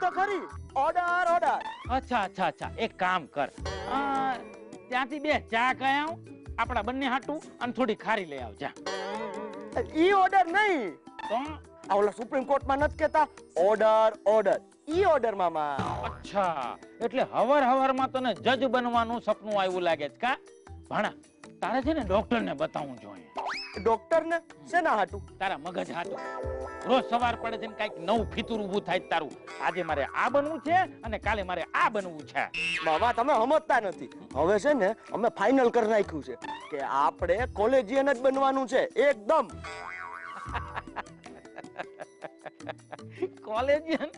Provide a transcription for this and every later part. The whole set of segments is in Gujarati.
તો ખરી. Order order. અચ્છા અચ્છા અચ્છા, એક કામ કર, ત્યાંથી 2 ચા કઈ આવ આપણા બંને હાટું, અને થોડી ખારી લઈ આવ જા. ઈ ઓર્ડર નહીં. તો આ ઓલા સુપ્રીમ કોર્ટમાં નથી કહેતા ઓર્ડર ઓર્ડર. ઈ ઓર્ડર મામા. અચ્છા, એટલે હવારમાં તને જજ બનવાનું સપનું આવ્યું લાગે છે કા? ભાણા, તારે છે ને ડોક્ટર ને બતાવવું જોઈએ. ડોક્ટર ને શેના હાટું? તારા મગજ હાટું. રોજ સવાર પડે છે ને કઈક નવું ફીતુર ઊભું થાય તારું. આજે મારે આ બનવું છે અને કાલે મારે આ બનવું છે. મામા તમે સમજતા નથી. હવે છે ને અમે ફાઇનલ કરી નાખ્યું છે કે આપણે કોલેજિયન જ બનવાનું છે એકદમ. કોલેજિયન?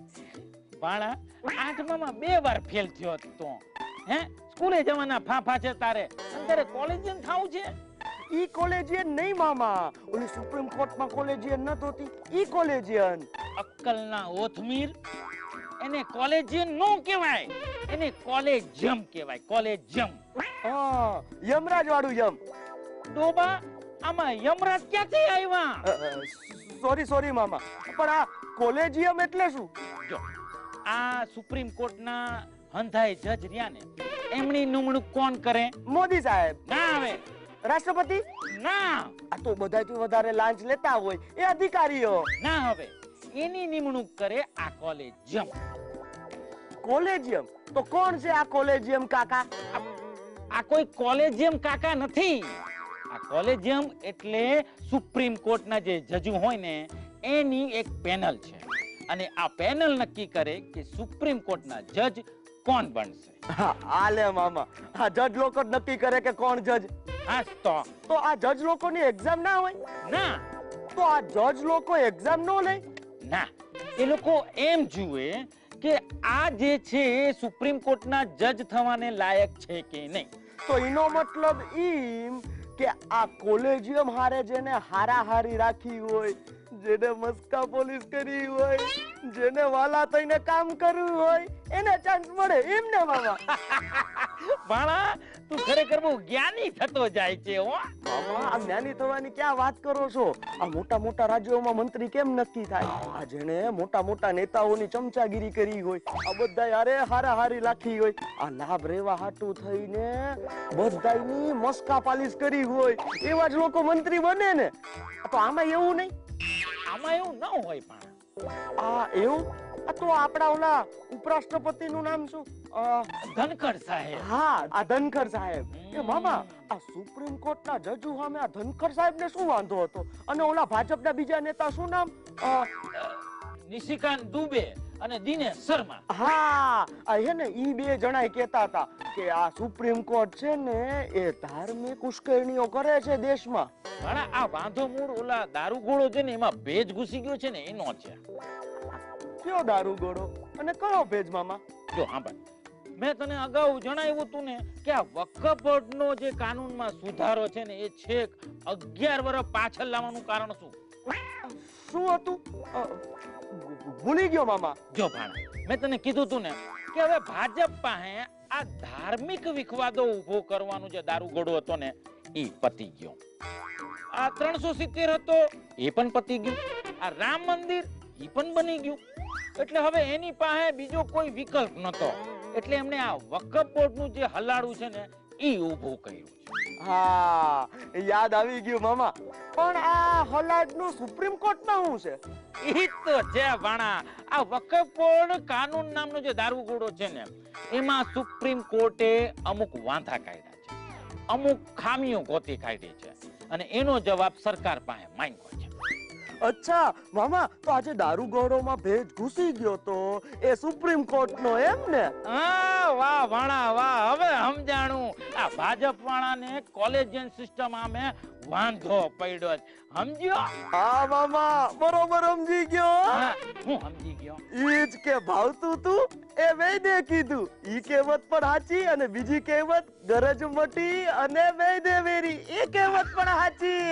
ભાણા, 8માં 2 વાર ફેલ થયો તો હે? સ્કૂલે જવાના ફાફા છે તારે, અને તારે કોલેજિયન થાવું છે? ઈ કોલેજિયન નહીં મામા, ઓલી સુપ્રીમ કોર્ટમાં કોલેજિયન ન હોતી ઈ કોલેજિયન. અક્કલના ઓથમીર, એને કોલેજિયન નો કહેવાય, એને કોલેજિયમ કહેવાય. કોલેજિયમ. હા, યમરાજ વાળું યમ. ડોબા, આમાં યમરાજ ક્યાંથી આવ્યા? સોરી મામા, પણ આ કોલેજિયમ એટલે શું? જો, આ સુપ્રીમ કોર્ટના હંધાઈ જજ રહ્યા ને, એમની નિમણૂક કોણ કરે? મોદી સાહેબ. ના આવે. રાષ્ટ્રપતિ? ના. આ તો બધાથી વધારે લાંચ લેતા હોય એ અધિકારીઓ. ના હવે, એની નિમણૂક કરે આ કોલેજિયમ. કોલેજિયમ? તો કોણ છે આ કોલેજિયમ કાકા? આ કોઈ કોલેજિયમ કાકા નથી. આ કોલેજિયમ એટલે સુપ્રીમ કોર્ટના જે જજો હોય ને એની એક પેનલ છે, અને આ પેનલ નક્કી કરે કે સુપ્રીમ કોર્ટના જજ કોણ બનશે. આલે મામા, આ જજ લોકો નક્કી કરે કે કોણ જજ. હા, તો આ જજ લોકોની એક્ઝામ ના હોય? ના. તો આ જજ લોકો એક્ઝામ નો લે? ના, એ લોકો એમ જુએ કે આ જે છે એ સુપ્રીમ કોર્ટના જજ થવાને લાયક છે કે નહીં. તો એનો મતલબ ઈમ કે આ કોલેજિયમ હારે જેને હારાહારી રાખી હોય, જેને મસ્કા પોલીસ કરી હોય, જેને વાલા થઈને કામ કરવું હોય, એને ચાન્સ મળે એમ ને મામા? ભાણા, તું ખરેખર બહુ જ્ઞાની થતો જાય છે હો. મામા, આ જ્ઞાની થવાની ક્યાં વાત કરો છો? આ મોટા મોટા રાજ્યોમાં મંત્રી કેમ નક્કી થાય? આ જેને મોટા મોટા નેતાઓની ચમચાગીરી કરી હોય, આ બધા યારે હારાહારી રાખી હોય, આ લાભ રેવા હાટું થઈને બધાયની મસ્કા પાલિશ કરી હોય, એવા જ લોકો મંત્રી બને ને. તો આમાં એવું નહીં? આમાં એવું ન હોય. પણ આ એવું? આ તો આપણા ઓલા ઉપરાષ્ટ્રપતિનું નામ શું? ધનખડ સાહેબ. હા, આ ધનખડ સાહેબ. એ મામા, આ સુપ્રીમ કોર્ટના જજ સામે આ ધનખડ સાહેબને શું વાંધો હતો? અને ઓલા ભાજપના બીજા નેતા શું નામ? નિશિકાંત દુબે અને દિનેશ શર્મા. હા, હે ને ઈ 2 જણા કહેતા હતા કે આ સુપ્રીમ કોર્ટ છે ને એ ધાર્મિક ઉશ્કેરણીઓ કરે છે દેશમાં. ભાણા, આ વાંધો મૂળ ઓલા દારૂગોળો છે ને એમાં ભેજ ઘૂસી ગયો છે ને એનો છે. કયો દારૂગોળો અને કયો ભેજ મામા? જો સાંભળ, મેં તને અગાઉ જણાવ્યું હતું ને કે આ વકફ બોર્ડનો જે કાનૂનમાં સુધારો છે ને એ છેક 11 વર્ષ પાછળ લાવવાનું કારણ શું? શું હતું? ભૂલી ગયો મામા. જો ભાણા, મેં તને કીધું તું ને કે હવે ભાજપ પાસે આ ધાર્મિક વિખવાદો ઉભો કરવાનો જે દારૂગોળો હતો ને એ પતી ગયો. આ 370 હતો એ પણ પતી ગયું. આ રામ મંદિર એ પણ બની ગયું. એટલે હવે એની પાસે બીજો કોઈ વિકલ્પ નતો, એટલે એમણે આ વકફ બોર્ડનું જે હલાડું છે ને એ ઊભું કર્યું છે. હા, યાદ આવી ગયું મામા. પણ આ હલાડનું સુપ્રીમ કોર્ટમાં શું છે? ઈ તો છે ભાણા, આ વકફ બોર્ડ કાનૂન નામનો જે દારૂગોળો છે ને એમાં સુપ્રીમ કોર્ટે અમુક વાંધા કાઢ્યા છે, અમુક ખામીઓ ગોતી કાઢી છે, અને એનો જવાબ સરકાર પાસે માંગ્યો છે. અચ્છા મામા, તો આજે દારૂગોળોમાં ભેજ ઘૂસી ગયો તો એ સુપ્રીમ કોર્ટનો એમ ને? હા, વાહ ભાણા વાહ, હવે સમજાણું. આ ભાજપ વાળાને કોલેજિયન સિસ્ટમ આમે વાંધો પડ્યો છે, સમજ્યો? હા મામા, બરોબર સમજી ગયો. હું સમજી ગયો. ઈ જ કે ભાવતું તું એ વૈદે કીધું. ઈ કહેવત પણ સાચી, અને બીજી કહેવત ગરજ મટી અને વૈદે વેરી, એ કહેવત પણ સાચી.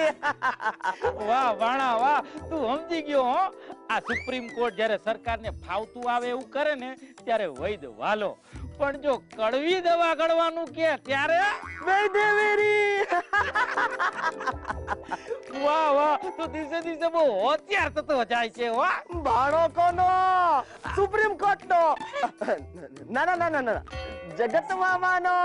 વાહ ભાણા વાહ, તું સમજી ગયો હો. આ સુપ્રીમ કોર્ટ જ્યારે સરકારને ફાવતું આવે એવું કરે ને ત્યારે વૈદ વાલો, પણ જો કડવી દવા ગળવાનું કે ત્યારે વૈદે વેરી. વાહ વાહ, તું દિવસે દિવસે બહુ હોશિયાર થતો જાય છે. વાહ, બાળકોનો સુપ્રીમ કોર્ટ રાજકોટનો ના ના ના ના ના જગત મામાનો